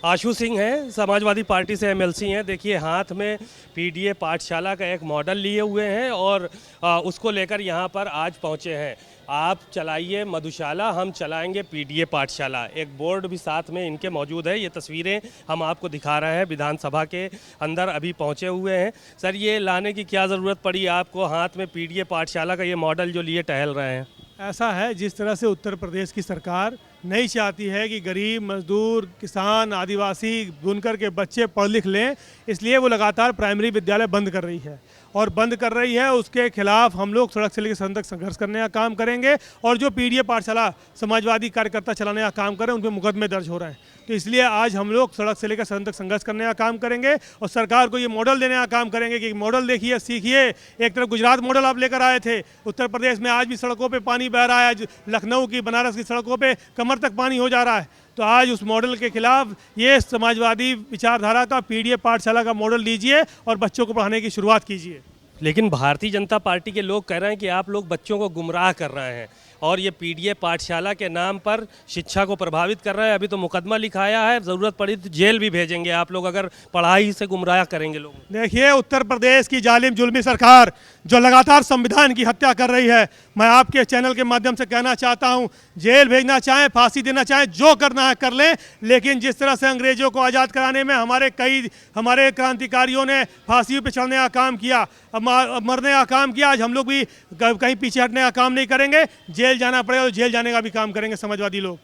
आशु सिंह हैं, समाजवादी पार्टी से एमएलसी हैं। देखिए हाथ में पीडीए पाठशाला का एक मॉडल लिए हुए हैं और उसको लेकर यहाँ पर आज पहुँचे हैं। आप चलाइए मधुशाला, हम चलाएंगे पीडीए पाठशाला। एक बोर्ड भी साथ में इनके मौजूद है। ये तस्वीरें हम आपको दिखा रहे हैं, विधानसभा के अंदर अभी पहुँचे हुए हैं। सर, ये लाने की क्या ज़रूरत पड़ी आपको, हाथ में पीडीए पाठशाला का ये मॉडल जो लिए टहल रहे हैं? ऐसा है, जिस तरह से उत्तर प्रदेश की सरकार नहीं चाहती है कि गरीब मजदूर, किसान, आदिवासी, बुनकर के बच्चे पढ़ लिख लें, इसलिए वो लगातार प्राइमरी विद्यालय बंद कर रही है और बंद कर रही है। उसके खिलाफ हम लोग सड़क से लेकर सदन तक संघर्ष करने का काम करेंगे और जो पीडीए पाठशाला समाजवादी कार्यकर्ता चलाने का काम कर रहे हैं उन पर मुकदमे दर्ज हो रहे हैं। तो इसलिए आज हम लोग सड़क से लेकर सदन तक संघर्ष करने का काम करेंगे और सरकार को ये मॉडल देने का काम करेंगे कि मॉडल देखिए, सीखिए। एक तरफ गुजरात मॉडल आप लेकर आए थे, उत्तर प्रदेश में आज भी सड़कों पे पानी बह रहा है। लखनऊ की, बनारस की सड़कों पे कमर तक पानी हो जा रहा है। तो आज उस मॉडल के खिलाफ ये समाजवादी विचारधारा का पीडीए पाठशाला का मॉडल लीजिए और बच्चों को पढ़ाने की शुरुआत कीजिए। लेकिन भारतीय जनता पार्टी के लोग कह रहे हैं कि आप लोग बच्चों को गुमराह कर रहे हैं और ये पीडीए पाठशाला के नाम पर शिक्षा को प्रभावित कर रहे हैं। अभी तो मुकदमा लिखाया है, ज़रूरत पड़ी तो जेल भी भेजेंगे आप लोग अगर पढ़ाई से गुमराह करेंगे लोग। देखिए, उत्तर प्रदेश की जालिम जुल्मी सरकार जो लगातार संविधान की हत्या कर रही है, मैं आपके चैनल के माध्यम से कहना चाहता हूं, जेल भेजना चाहें, फांसी देना चाहें, जो करना है कर लें, लेकिन जिस तरह से अंग्रेजों को आज़ाद कराने में हमारे क्रांतिकारियों ने फांसी पे चढ़ने का काम किया, मरने का काम किया, आज हम लोग भी कहीं पीछे हटने का काम नहीं करेंगे। जेल जाना पड़ेगा तो जेल जाने का भी काम करेंगे समाजवादी लोग।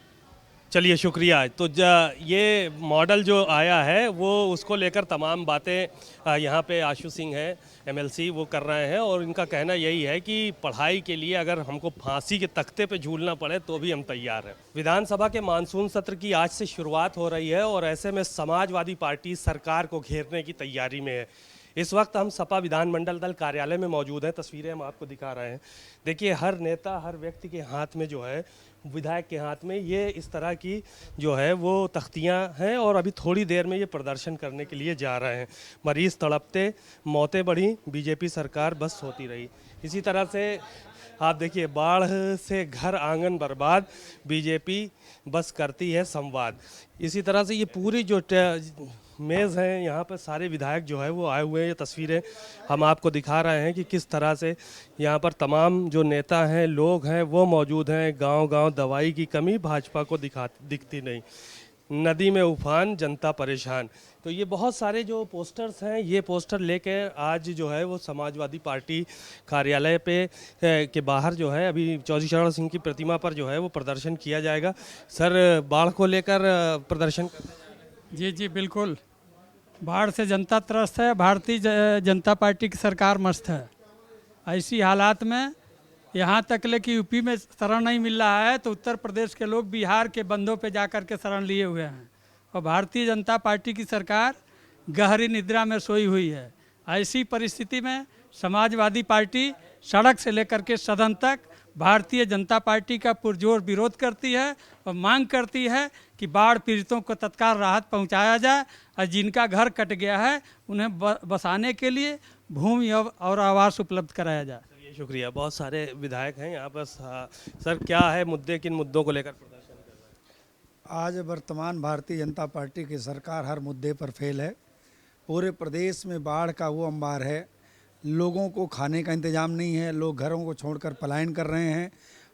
चलिए, शुक्रिया। तो ये मॉडल जो आया है वो उसको लेकर तमाम बातें यहाँ पे आशु सिंह हैं एमएलसी, वो कर रहे हैं और इनका कहना यही है कि पढ़ाई के लिए अगर हमको फांसी के तख्ते पे झूलना पड़े तो भी हम तैयार हैं। विधानसभा के मानसून सत्र की आज से शुरुआत हो रही है और ऐसे में समाजवादी पार्टी सरकार को घेरने की तैयारी में है। इस वक्त हम सपा विधानमंडल दल कार्यालय में मौजूद हैं। तस्वीरें हम आपको दिखा रहे हैं। देखिए, हर नेता, हर व्यक्ति के हाथ में जो है, विधायक के हाथ में ये इस तरह की जो है वो तख्तियां हैं और अभी थोड़ी देर में ये प्रदर्शन करने के लिए जा रहे हैं। मरीज तड़पते, मौतें बढ़ी, बीजेपी सरकार बस होती रही। इसी तरह से आप देखिए, बाढ़ से घर आंगन बर्बाद, बीजेपी बस करती है संवाद। इसी तरह से ये पूरी जो मेज़ है, यहाँ पर सारे विधायक जो है वो आए हुए हैं। ये तस्वीरें हम आपको दिखा रहे हैं कि किस तरह से यहाँ पर तमाम जो नेता हैं, लोग हैं, वो मौजूद हैं। गांव-गांव दवाई की कमी भाजपा को दिखती नहीं, नदी में उफान, जनता परेशान। तो ये बहुत सारे जो पोस्टर्स हैं, ये पोस्टर लेके आज जो है वो समाजवादी पार्टी कार्यालय के बाहर जो है अभी चौधरी चरण सिंह की प्रतिमा पर जो है वो प्रदर्शन किया जाएगा। सर, बाढ़ को लेकर प्रदर्शन जी जी बिल्कुल। बाढ़ से जनता त्रस्त है, भारतीय जनता पार्टी की सरकार मस्त है। ऐसी हालात में यहाँ तक ले कि यूपी में शरण नहीं मिल रहा है तो उत्तर प्रदेश के लोग बिहार के बंधों पे जाकर के शरण लिए हुए हैं और भारतीय जनता पार्टी की सरकार गहरी निद्रा में सोई हुई है। ऐसी परिस्थिति में समाजवादी पार्टी सड़क से लेकर के सदन तक भारतीय जनता पार्टी का पुरजोर विरोध करती है और मांग करती है कि बाढ़ पीड़ितों को तत्काल राहत पहुंचाया जाए और जिनका घर कट गया है उन्हें बसाने के लिए भूमि और आवास उपलब्ध कराया जाए। शुक्रिया। बहुत सारे विधायक हैं यहाँ पर। सर, क्या है मुद्दे, किन मुद्दों को लेकर प्रदर्शन कर रहे हैं? आज वर्तमान भारतीय जनता पार्टी की सरकार हर मुद्दे पर फेल है। पूरे प्रदेश में बाढ़ का वो अंबार है, लोगों को खाने का इंतजाम नहीं है, लोग घरों को छोड़कर पलायन कर रहे हैं।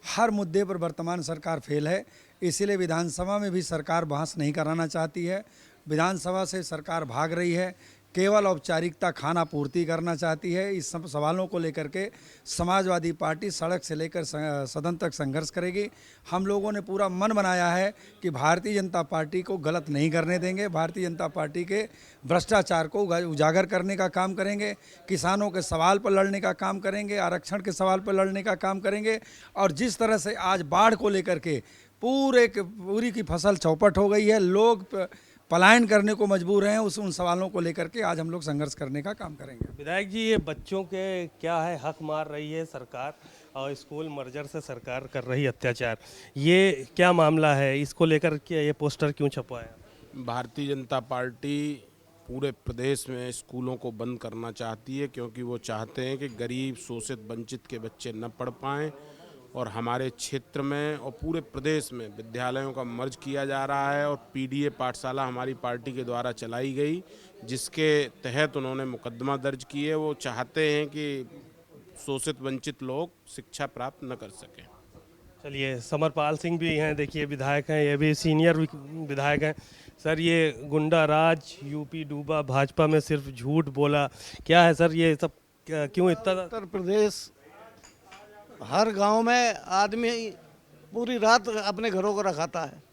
हर मुद्दे पर वर्तमान सरकार फेल है। इसीलिए विधानसभा में भी सरकार बहस नहीं कराना चाहती है। विधानसभा से सरकार भाग रही है, केवल औपचारिकता खाना पूर्ति करना चाहती है। इस सब सवालों को लेकर के समाजवादी पार्टी सड़क से लेकर सदन तक संघर्ष करेगी। हम लोगों ने पूरा मन बनाया है कि भारतीय जनता पार्टी को गलत नहीं करने देंगे। भारतीय जनता पार्टी के भ्रष्टाचार को उजागर करने का काम करेंगे, किसानों के सवाल पर लड़ने का काम करेंगे, आरक्षण के सवाल पर लड़ने का काम करेंगे। और जिस तरह से आज बाढ़ को लेकर के पूरी की फसल चौपट हो गई है, लोग पलायन करने को मजबूर हैं, उन सवालों को लेकर के आज हम लोग संघर्ष करने का काम करेंगे। विधायक जी, ये बच्चों के क्या है, हक मार रही है सरकार और स्कूल मर्जर से सरकार कर रही अत्याचार, ये क्या मामला है? इसको लेकर के ये पोस्टर क्यों छपवाया? भारतीय जनता पार्टी पूरे प्रदेश में स्कूलों को बंद करना चाहती है क्योंकि वो चाहते हैं कि गरीब, शोषित, वंचित के बच्चे न पढ़ पाएँ और हमारे क्षेत्र में और पूरे प्रदेश में विद्यालयों का मर्ज किया जा रहा है और पीडीए पाठशाला हमारी पार्टी के द्वारा चलाई गई, जिसके तहत उन्होंने मुकदमा दर्ज किए। वो चाहते हैं कि शोषित वंचित लोग शिक्षा प्राप्त न कर सकें। चलिए, समरपाल सिंह भी हैं, देखिए विधायक हैं, ये भी सीनियर विधायक हैं। सर, ये गुंडा राज यूपी डूबा, भाजपा में सिर्फ झूठ बोला, क्या है सर ये सब? क्यों इतना? उत्तर प्रदेश हर गांव में आदमी पूरी रात अपने घरों को रखाता है।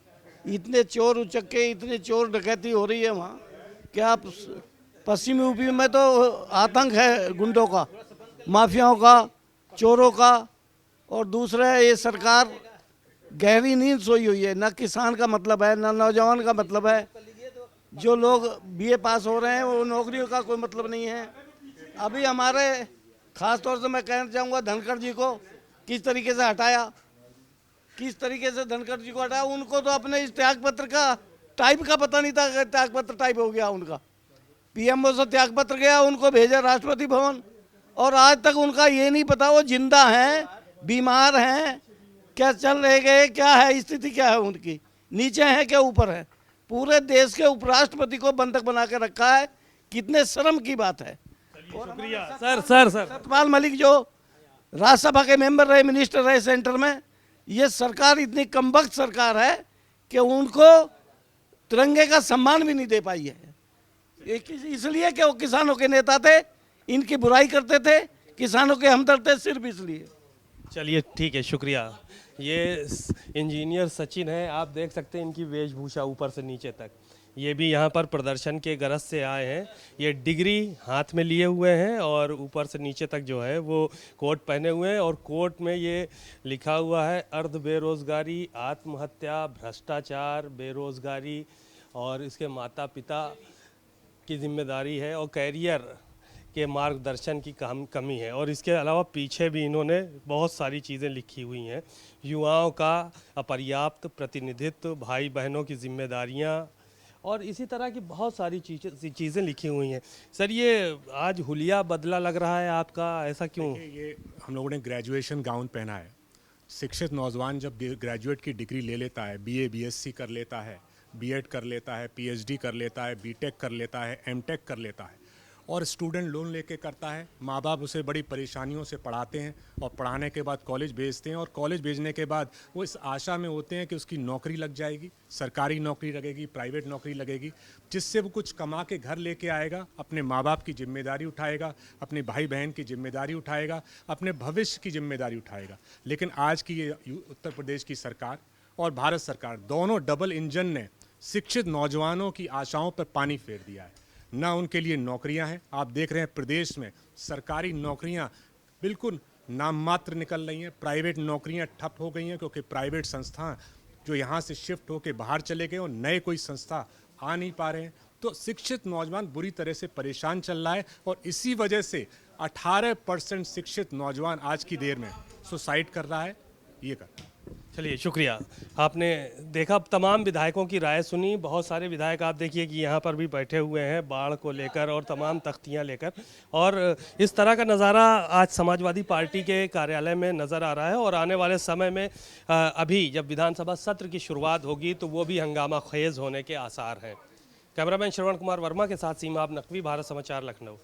इतने चोर उचक्के, इतने चोर डकैती हो रही है वहाँ, क्या पश्चिमी यूपी में तो आतंक है गुंडों का, माफियाओं का, चोरों का। और दूसरा, ये सरकार गहरी नींद सोई हुई है। ना किसान का मतलब है, ना नौजवान का मतलब है। जो लोग बीए पास हो रहे हैं वो नौकरियों का कोई मतलब नहीं है। अभी हमारे खास तौर से मैं कहना चाहूँगा धनखड़ जी को किस तरीके से हटाया, किस तरीके से धनखड़ जी को हटाया। उनको तो अपने इस त्याग पत्र का टाइप का पता नहीं था, त्याग पत्र टाइप हो गया उनका। पीएमओ से त्याग पत्र गया, उनको भेजा राष्ट्रपति भवन, और आज तक उनका ये नहीं पता वो जिंदा हैं, बीमार हैं, क्या चल रहे गए, क्या है स्थिति, क्या है उनकी, नीचे है क्या ऊपर है। पूरे देश के उपराष्ट्रपति को बंधक बना के रखा है, कितने शर्म की बात है। शुक्रिया सर। सत्यपाल मलिक जो राज्यसभा के मेंबर रहे, मिनिस्टर रहे सेंटर में, ये सरकार इतनी कमबख्त सरकार है कि उनको तिरंगे का सम्मान भी नहीं दे पाई है। इसलिए कि वो किसानों के नेता थे, इनकी बुराई करते थे, किसानों के हमदर्द थे, सिर्फ इसलिए। चलिए ठीक है, शुक्रिया। ये इंजीनियर सचिन है, आप देख सकते हैं इनकी वेशभूषा ऊपर से नीचे तक। ये भी यहाँ पर प्रदर्शन के गरज से आए हैं। ये डिग्री हाथ में लिए हुए हैं और ऊपर से नीचे तक जो है वो कोट पहने हुए हैं, और कोट में ये लिखा हुआ है अर्ध बेरोजगारी, आत्महत्या, भ्रष्टाचार, बेरोजगारी और इसके माता पिता की जिम्मेदारी है, और कैरियर के मार्गदर्शन की कमी है। और इसके अलावा पीछे भी इन्होंने बहुत सारी चीज़ें लिखी हुई हैं। युवाओं का अपर्याप्त प्रतिनिधित्व, भाई बहनों की जिम्मेदारियां, और इसी तरह की बहुत सारी चीज़ें लिखी हुई हैं। सर, ये आज हुलिया बदला लग रहा है आपका, ऐसा क्यों? ये हम लोगों ने ग्रेजुएशन गाउन पहना है। शिक्षित नौजवान जब ग्रेजुएट की डिग्री ले लेता है, बीए बीएससी कर लेता है, बीएड कर लेता है, पीएचडी कर लेता है, बीटेक कर लेता है, एमटेक कर लेता है, और स्टूडेंट लोन लेके करता है। माँ बाप उसे बड़ी परेशानियों से पढ़ाते हैं और पढ़ाने के बाद कॉलेज भेजते हैं, और कॉलेज भेजने के बाद वो इस आशा में होते हैं कि उसकी नौकरी लग जाएगी, सरकारी नौकरी लगेगी, प्राइवेट नौकरी लगेगी, जिससे वो कुछ कमा के घर लेके आएगा, अपने माँ बाप की जिम्मेदारी उठाएगा, अपने भाई बहन की जिम्मेदारी उठाएगा, अपने भविष्य की जिम्मेदारी उठाएगा। लेकिन आज की ये उत्तर प्रदेश की सरकार और भारत सरकार, दोनों डबल इंजन ने शिक्षित नौजवानों की आशाओं पर पानी फेर दिया है। ना उनके लिए नौकरियां हैं। आप देख रहे हैं प्रदेश में सरकारी नौकरियां बिल्कुल नाम मात्र निकल रही हैं, प्राइवेट नौकरियां ठप हो गई हैं, क्योंकि प्राइवेट संस्थान जो यहाँ से शिफ्ट होकर बाहर चले गए और नए कोई संस्था आ नहीं पा रहे हैं। तो शिक्षित नौजवान बुरी तरह से परेशान चल रहा है, और इसी वजह से 18% शिक्षित नौजवान आज की देर में सुसाइड कर रहा है। ये कर चलिए, शुक्रिया। आपने देखा, तमाम विधायकों की राय सुनी। बहुत सारे विधायक आप देखिए कि यहाँ पर भी बैठे हुए हैं बाढ़ को लेकर और तमाम तख्तियाँ लेकर, और इस तरह का नज़ारा आज समाजवादी पार्टी के कार्यालय में नज़र आ रहा है। और आने वाले समय में अभी जब विधानसभा सत्र की शुरुआत होगी तो वो भी हंगामा खेज होने के आसार हैं। कैमरामैन श्रवण कुमार वर्मा के साथ सीमा नकवी, भारत समाचार, लखनऊ।